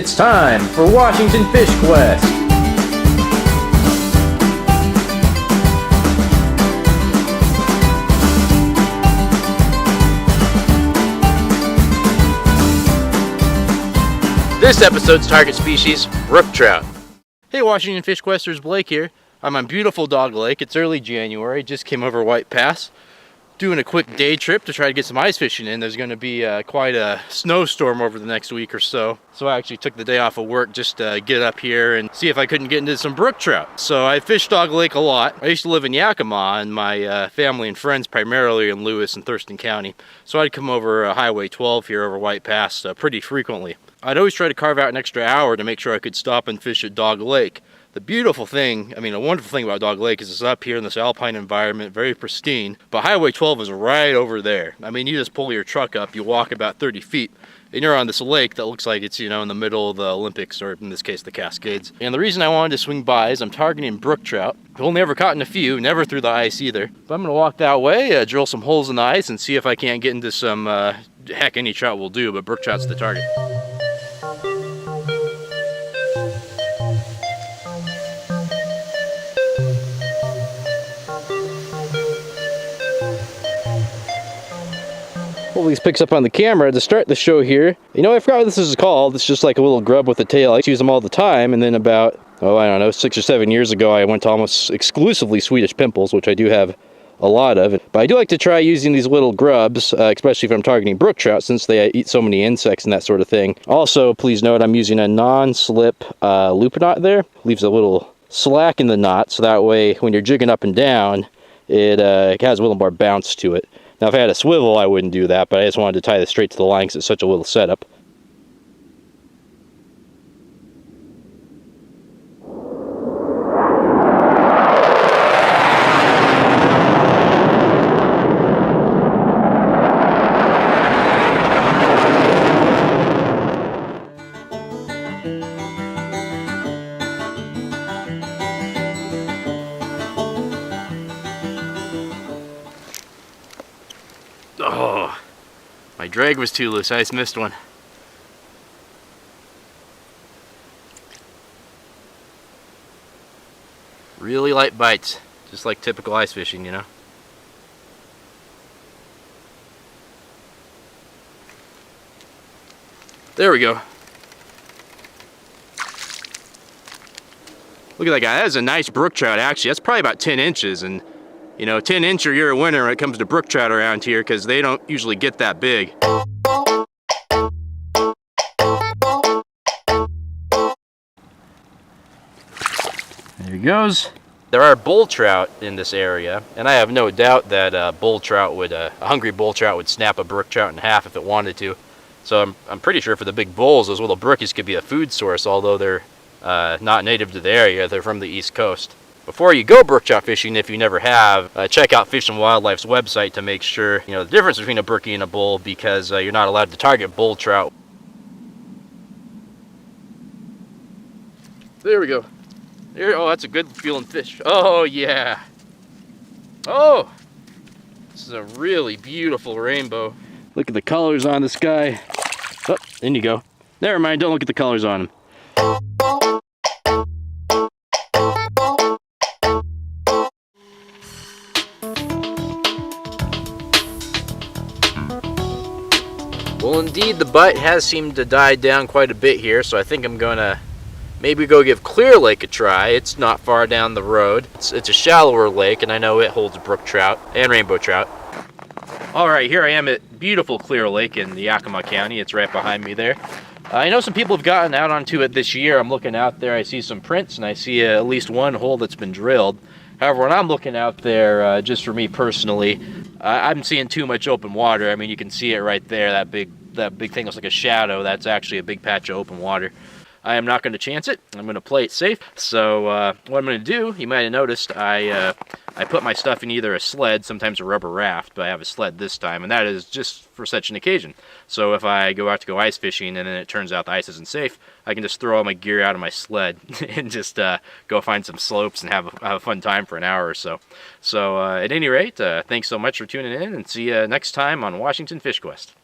It's time for Washington Fish Quest! This episode's target species, brook trout. Hey Washington Fish Questers, Blake here. I'm on beautiful Dog Lake. It's early January, just came over White Pass. Doing a quick day trip to try to get some ice fishing in. There's going to be quite a snowstorm over the next week or so. So I actually took the day off of work just to get up here and see if I couldn't get into some brook trout. So I fished Dog Lake a lot. I used to live in Yakima, and my family and friends primarily in Lewis and Thurston County. So I'd come over Highway 12 here over White Pass pretty frequently. I'd always try to carve out an extra hour to make sure I could stop and fish at Dog Lake. The beautiful thing, a wonderful thing about Dog Lake is it's up here in this alpine environment, very pristine. But Highway 12 is right over there. You just pull your truck up, you walk about 30 feet, and you're on this lake that looks like it's, in the middle of the Olympics, or in this case, the Cascades. And the reason I wanted to swing by is I'm targeting brook trout. I've only ever caught in a few, never through the ice either. But I'm gonna walk that way, drill some holes in the ice, and see if I can't get into some, heck, any trout will do, but brook trout's the target. Well, these picks up on the camera to start the show here. I forgot what this is called. It's just like a little grub with a tail. I use them all the time, and then about, I don't know, 6 or 7 years ago, I went to almost exclusively Swedish pimples, which I do have a lot of. But I do like to try using these little grubs, especially if I'm targeting brook trout, since they eat so many insects and that sort of thing. Also, please note I'm using a non-slip loop knot there. Leaves a little slack in the knot, so that way when you're jigging up and down, it has a little more bounce to it. Now, if I had a swivel, I wouldn't do that, but I just wanted to tie this straight to the line because it's such a little setup. Oh, my drag was too loose. I just missed one. Really light bites, just like typical ice fishing, There we go. Look at that guy. That is a nice brook trout, actually. That's probably about 10 inches, and 10 inch or you're a winner when it comes to brook trout around here, because they don't usually get that big. There he goes. There are bull trout in this area, and I have no doubt that a hungry bull trout would snap a brook trout in half if it wanted to. So I'm pretty sure for the big bulls, those little brookies could be a food source, although they're not native to the area. They're from the East Coast. Before you go brook trout fishing, if you never have, check out Fish and Wildlife's website to make sure the difference between a brookie and a bull, because you're not allowed to target bull trout. There we go. Oh, that's a good feeling fish. Oh yeah. Oh, this is a really beautiful rainbow. Look at the colors on this guy. Oh, in you go. Never mind. Don't look at the colors on him. Well, indeed, the bite has seemed to die down quite a bit here, so I think I'm going to maybe go give Clear Lake a try. It's not far down the road. It's a shallower lake, and I know it holds brook trout and rainbow trout. All right, here I am at beautiful Clear Lake in Yakima County. It's right behind me there. I know some people have gotten out onto it this year. I'm looking out there, I see some prints, and I see at least one hole that's been drilled. However, when I'm looking out there, just for me personally, I'm seeing too much open water. You can see it right there. That big thing looks like a shadow. That's actually a big patch of open water. I am not going to chance it. I'm going to play it safe. So what I'm going to do, you might have noticed, I put my stuff in either a sled, sometimes a rubber raft, but I have a sled this time, and that is just for such an occasion. So if I go out to go ice fishing and then it turns out the ice isn't safe, I can just throw all my gear out of my sled and just go find some slopes and have a fun time for an hour or so. So at any rate, thanks so much for tuning in, and see you next time on Washington Fish Quest.